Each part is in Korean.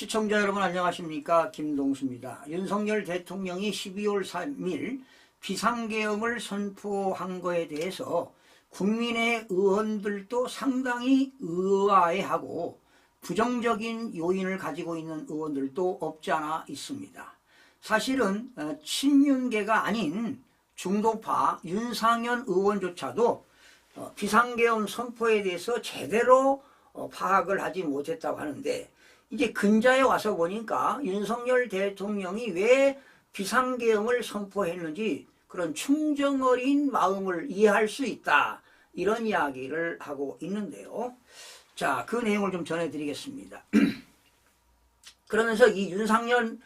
시청자 여러분 안녕하십니까? 김동수입니다. 윤석열 대통령이 12월 3일 비상계엄을 선포한 것에 대해서 국민의 의원들도 상당히 의아해하고 부정적인 요인을 가지고 있는 의원들도 없지 않아 있습니다. 사실은 친윤계가 아닌 중도파 윤상현 의원조차도 비상계엄 선포에 대해서 제대로 파악을 하지 못했다고 하는데, 이제 근자에 와서 보니까 윤석열 대통령이 왜 비상계엄을 선포했는지 그런 충정어린 마음을 이해할 수 있다, 이런 이야기를 하고 있는데요. 자, 그 내용을 좀 전해드리겠습니다. 그러면서 이 윤상현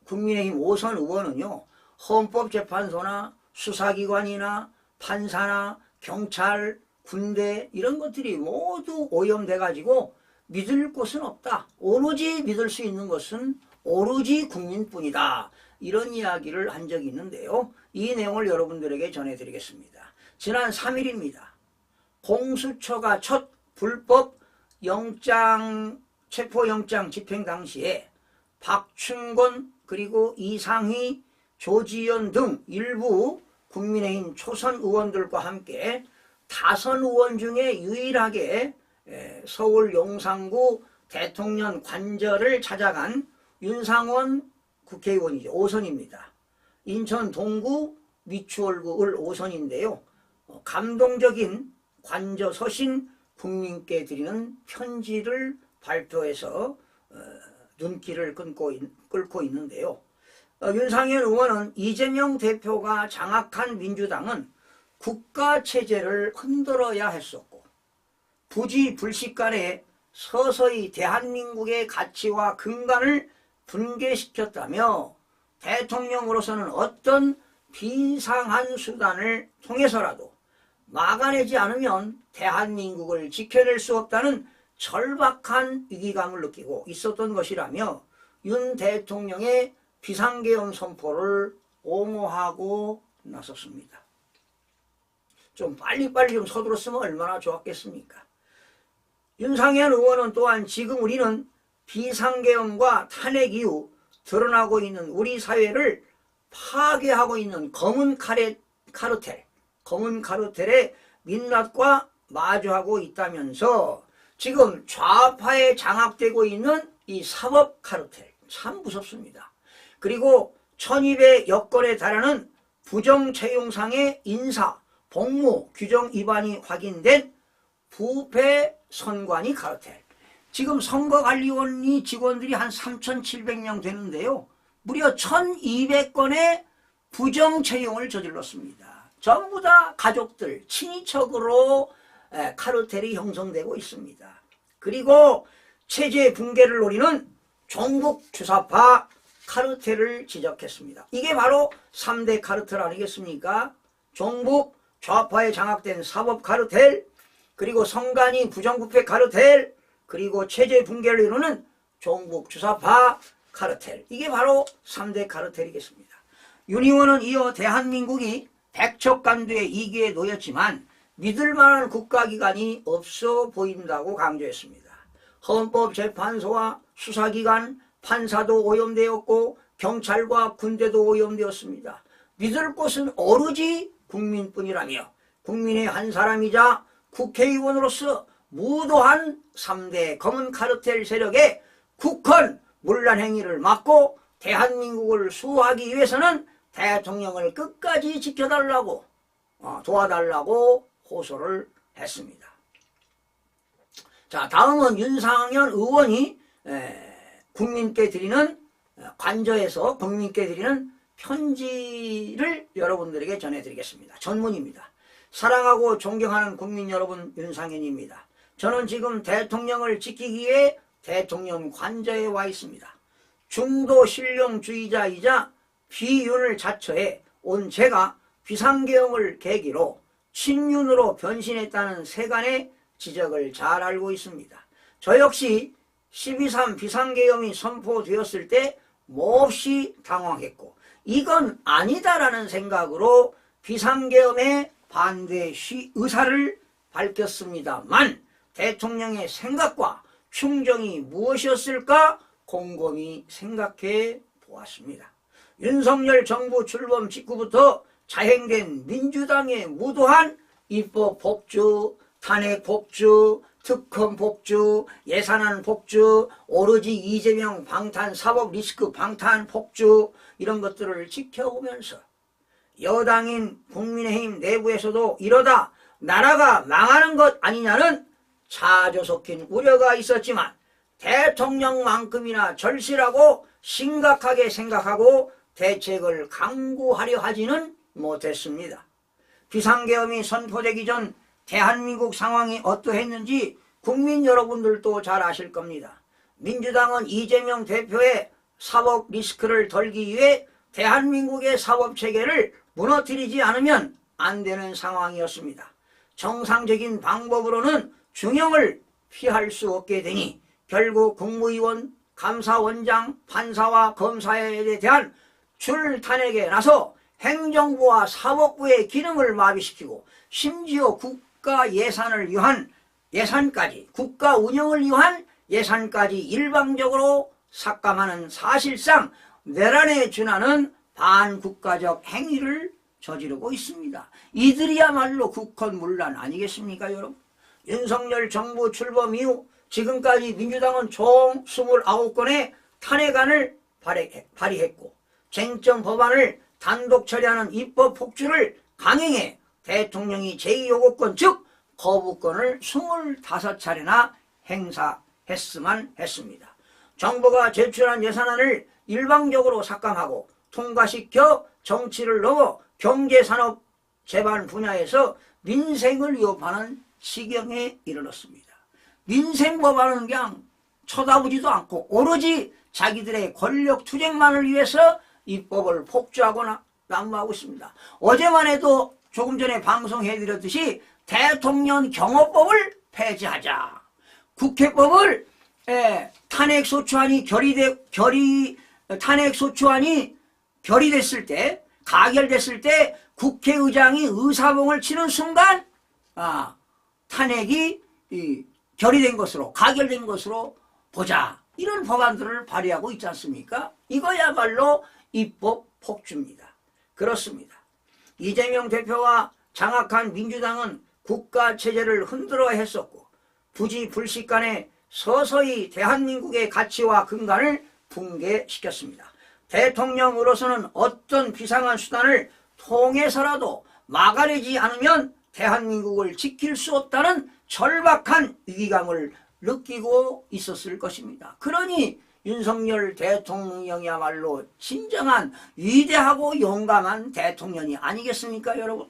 국민의힘 5선 의원은요, 헌법재판소나 수사기관이나 판사나 경찰, 군대 이런 것들이 모두 오염돼 가지고 믿을 곳은 없다. 오로지 믿을 수 있는 것은 오로지 국민뿐이다. 이런 이야기를 한 적이 있는데요. 이 내용을 여러분들에게 전해드리겠습니다. 지난 3일입니다. 공수처가 첫 불법 체포영장 집행 당시에 박충건 그리고 이상희, 조지현 등 일부 국민의힘 초선 의원들과 함께 다선 의원 중에 유일하게 서울 용산구 대통령 관저를 찾아간 윤상원 국회의원이죠. 5선입니다. 인천 동구 미추홀구 을 5선인데요. 감동적인 관저 서신 국민께 드리는 편지를 발표해서 눈길을 끌고 있는데요. 윤상현 의원은 이재명 대표가 장악한 민주당은 국가체제를 흔들어야 했었고, 부지불식간에 서서히 대한민국의 가치와 근간을 붕괴시켰다며 대통령으로서는 어떤 비상한 수단을 통해서라도 막아내지 않으면 대한민국을 지켜낼 수 없다는 절박한 위기감을 느끼고 있었던 것이라며 윤 대통령의 비상계엄 선포를 옹호하고 나섰습니다. 좀 빨리빨리 좀 서둘렀으면 얼마나 좋았겠습니까? 윤상현 의원은 또한 지금 우리는 비상계엄과 탄핵 이후 드러나고 있는 우리 사회를 파괴하고 있는 검은 카르텔의 민낯과 마주하고 있다면서 지금 좌파에 장악되고 있는 이 사법 카르텔, 참 무섭습니다. 그리고 1200여 건에 달하는 부정채용상의 인사, 복무 규정 위반이 확인된 부패 선관위 카르텔. 지금 선거관리원이 직원들이 한 3,700명 되는데요. 무려 1,200건의 부정채용을 저질렀습니다. 전부 다 가족들, 친인척으로 카르텔이 형성되고 있습니다. 그리고 체제 붕괴를 노리는 종북주사파 카르텔을 지적했습니다. 이게 바로 3대 카르텔 아니겠습니까? 종북, 좌파에 장악된 사법 카르텔, 그리고 선관위 부정부패 카르텔, 그리고 체제 붕괴를 이루는 종북주사파 카르텔. 이게 바로 3대 카르텔이겠습니다. 윤 의원은 이어 대한민국이 백척간두의 이기에 놓였지만 믿을 만한 국가기관이 없어 보인다고 강조했습니다. 헌법재판소와 수사기관, 판사도 오염되었고 경찰과 군대도 오염되었습니다. 믿을 곳은 오로지 국민뿐이라며 국민의 한 사람이자 국회의원으로서 무도한 3대 검은 카르텔 세력의 국헌 문란 행위를 막고 대한민국을 수호하기 위해서는 대통령을 끝까지 지켜달라고 도와달라고 호소를 했습니다. 자, 다음은 윤상현 의원이 국민께 드리는 관저에서 국민께 드리는 편지를 여러분들에게 전해드리겠습니다. 전문입니다. 사랑하고 존경하는 국민 여러분, 윤상현입니다. 저는 지금 대통령을 지키기 위해 대통령 관저에 와 있습니다. 중도 신령주의자이자 비윤을 자처해 온 제가 비상계엄을 계기로 친윤으로 변신했다는 세간의 지적을 잘 알고 있습니다. 저 역시 12.3 비상계엄이 선포되었을 때 몹시 당황했고, 이건 아니다라는 생각으로 비상계엄에 반대 의사를 밝혔습니다만 대통령의 생각과 충정이 무엇이었을까 곰곰이 생각해 보았습니다. 윤석열 정부 출범 직후부터 자행된 민주당의 무도한 입법 복주, 탄핵 복주, 특검 복주, 예산안 복주, 오로지 이재명 방탄, 사법 리스크 방탄 복주, 이런 것들을 지켜보면서 여당인 국민의힘 내부에서도 이러다 나라가 망하는 것 아니냐는 자조 섞인 우려가 있었지만 대통령만큼이나 절실하고 심각하게 생각하고 대책을 강구하려 하지는 못했습니다. 비상계엄이 선포되기 전 대한민국 상황이 어떠했는지 국민 여러분들도 잘 아실 겁니다. 민주당은 이재명 대표의 사법 리스크를 덜기 위해 대한민국의 사법체계를 무너뜨리지 않으면 안 되는 상황이었습니다. 정상적인 방법으로는 중형을 피할 수 없게 되니 결국 국무위원, 감사원장, 판사와 검사에 대한 줄탄핵에 나서 행정부와 사법부의 기능을 마비시키고 심지어 국가 예산을 위한 예산까지, 국가 운영을 위한 예산까지 일방적으로 삭감하는 사실상 내란에 준하는 반국가적 행위를 저지르고 있습니다. 이들이야말로 국헌문란 아니겠습니까, 여러분? 윤석열 정부 출범 이후 지금까지 민주당은 총 29건의 탄핵안을 발의했고 쟁점 법안을 단독 처리하는 입법 폭주를 강행해 대통령이 제2요구권 즉 거부권을 25차례나 행사했으만 했습니다. 정부가 제출한 예산안을 일방적으로 삭감하고 통과시켜 정치를 넘어 경제산업 재반 분야에서 민생을 위협하는 지경에 이르렀습니다. 민생 법안은 그냥 쳐다보지도 않고 오로지 자기들의 권력 투쟁만을 위해서 입법을 폭주하거나 난무하고 있습니다. 어제만 해도 조금 전에 방송해드렸듯이 대통령 경호법을 폐지하자. 국회법을 탄핵소추안이 결의됐을 때, 가결됐을 때 국회의장이 의사봉을 치는 순간 탄핵이 결의된 것으로, 가결된 것으로 보자. 이런 법안들을 발의하고 있지 않습니까? 이거야말로 입법 폭주입니다. 그렇습니다. 이재명 대표와 장악한 민주당은 국가체제를 흔들어 했었고 부지불식간에 서서히 대한민국의 가치와 근간을 붕괴시켰습니다. 대통령으로서는 어떤 비상한 수단을 통해서라도 막아내지 않으면 대한민국을 지킬 수 없다는 절박한 위기감을 느끼고 있었을 것입니다. 그러니 윤석열 대통령이야말로 진정한 위대하고 용감한 대통령이 아니겠습니까, 여러분?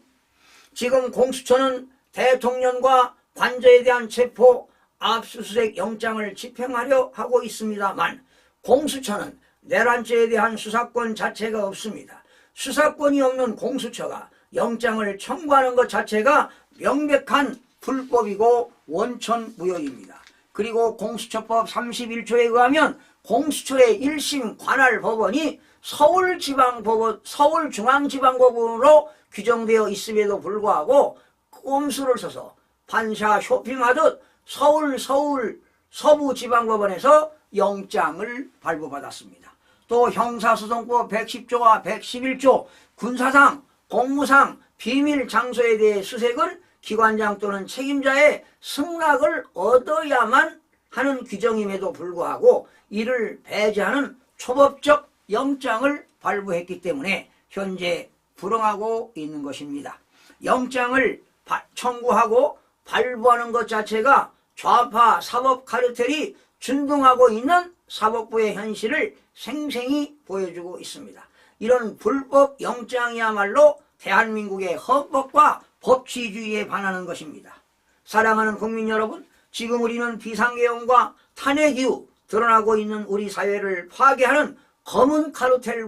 지금 공수처는 대통령과 관저에 대한 체포, 압수수색 영장을 집행하려 하고 있습니다만 공수처는 내란죄에 대한 수사권 자체가 없습니다. 수사권이 없는 공수처가 영장을 청구하는 것 자체가 명백한 불법이고 원천무효입니다. 그리고 공수처법 31조에 의하면 공수처의 1심 관할 법원이 서울중앙지방법원으로 규정되어 있음에도 불구하고 꼼수를 써서 판사 쇼핑하듯 서부지방법원에서 영장을 발부받았습니다. 또 형사소송법 110조와 111조 군사상, 공무상, 비밀 장소에 대해 수색은 기관장 또는 책임자의 승낙을 얻어야만 하는 규정임에도 불구하고 이를 배제하는 초법적 영장을 발부했기 때문에 현재 불응하고 있는 것입니다. 영장을 청구하고 발부하는 것 자체가 좌파 사법 카르텔이 준동하고 있는 사법부의 현실을 생생히 보여주고 있습니다. 이런 불법 영장이야말로 대한민국의 헌법과 법치주의에 반하는 것입니다. 사랑하는 국민 여러분, 지금 우리는 비상계엄과 탄핵 이후 드러나고 있는 우리 사회를 파괴하는 검은 카르텔의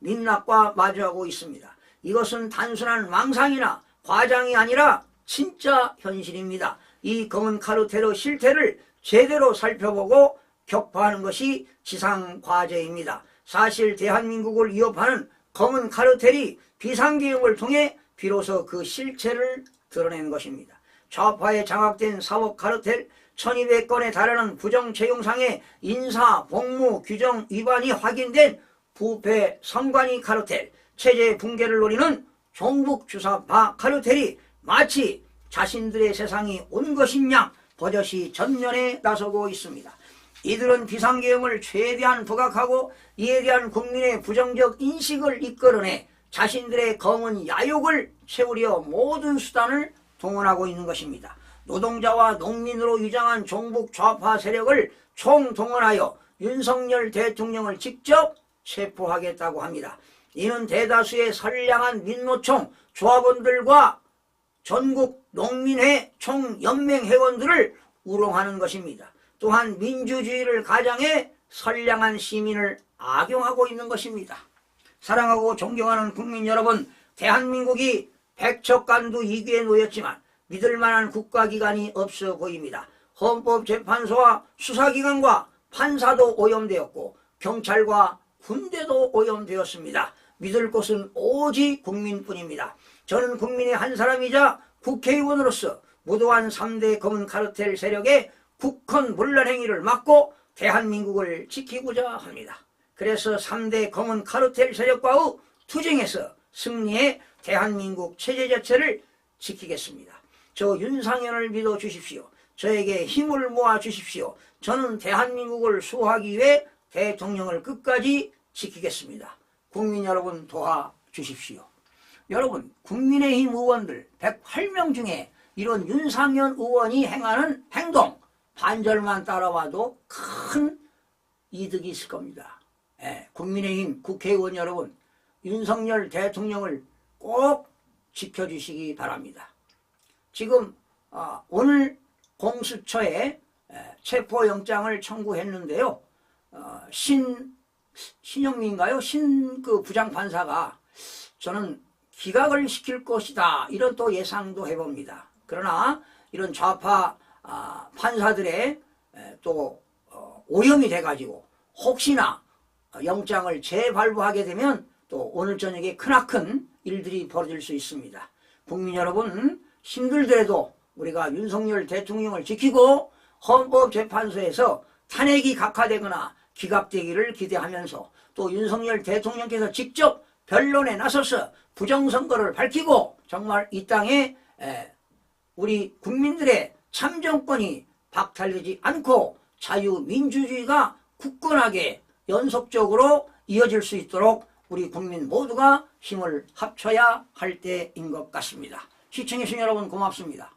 민낯과 마주하고 있습니다. 이것은 단순한 망상이나 과장이 아니라 진짜 현실입니다. 이 검은 카르텔의 실태를 제대로 살펴보고 격파하는 것이 지상과제입니다. 사실 대한민국을 위협하는 검은 카르텔이 비상계엄을 통해 비로소 그 실체를 드러낸 것입니다. 좌파에 장악된 사법 카르텔 1200건에 달하는 부정채용상의 인사, 복무, 규정 위반이 확인된 부패 선관위 카르텔, 체제 붕괴를 노리는 종북주사파 카르텔이 마치 자신들의 세상이 온 것인 양 버젓이 전면에 나서고 있습니다. 이들은 비상계엄을 최대한 부각하고 이에 대한 국민의 부정적 인식을 이끌어내 자신들의 검은 야욕을 채우려 모든 수단을 동원하고 있는 것입니다. 노동자와 농민으로 위장한 종북 좌파 세력을 총동원하여 윤석열 대통령을 직접 체포하겠다고 합니다. 이는 대다수의 선량한 민노총 조합원들과 전국 농민회 총연맹 회원들을 우롱하는 것입니다. 또한 민주주의를 가장해 선량한 시민을 악용하고 있는 것입니다. 사랑하고 존경하는 국민 여러분, 대한민국이 백척간두 이기에 놓였지만 믿을 만한 국가기관이 없어 보입니다. 헌법재판소와 수사기관과 판사도 오염되었고 경찰과 군대도 오염되었습니다. 믿을 곳은 오직 국민뿐입니다. 저는 국민의 한 사람이자 국회의원으로서 무도한 3대 검은 카르텔 세력의 국헌 문란 행위를 막고 대한민국을 지키고자 합니다. 그래서 3대 검은 카르텔 세력과의 투쟁에서 승리해 대한민국 체제 자체를 지키겠습니다. 저 윤상현을 믿어 주십시오. 저에게 힘을 모아 주십시오. 저는 대한민국을 수호하기 위해 대통령을 끝까지 지키겠습니다. 국민 여러분 도와주십시오. 여러분, 국민의힘 의원들 108명 중에 이런 윤상현 의원이 행하는 행동 반절만 따라와도 큰 이득이 있을 겁니다. 국민의힘 국회의원 여러분, 윤석열 대통령을 꼭 지켜주시기 바랍니다. 지금 오늘 공수처에 체포영장을 청구했는데요. 신영민인가요? 그 부장판사가 저는 기각을 시킬 것이다 이런 또 예상도 해봅니다. 그러나 이런 좌파 판사들의 또 오염이 돼가지고 혹시나 영장을 재발부하게 되면 또 오늘 저녁에 크나큰 일들이 벌어질 수 있습니다. 국민 여러분, 힘들더라도 우리가 윤석열 대통령을 지키고 헌법재판소에서 탄핵이 각하되거나 기각되기를 기대하면서 또 윤석열 대통령께서 직접 변론에 나서서 부정선거를 밝히고 정말 이 땅에 우리 국민들의 참정권이 박탈되지 않고 자유민주주의가 굳건하게 연속적으로 이어질 수 있도록 우리 국민 모두가 힘을 합쳐야 할 때인 것 같습니다. 시청해주신 여러분 고맙습니다.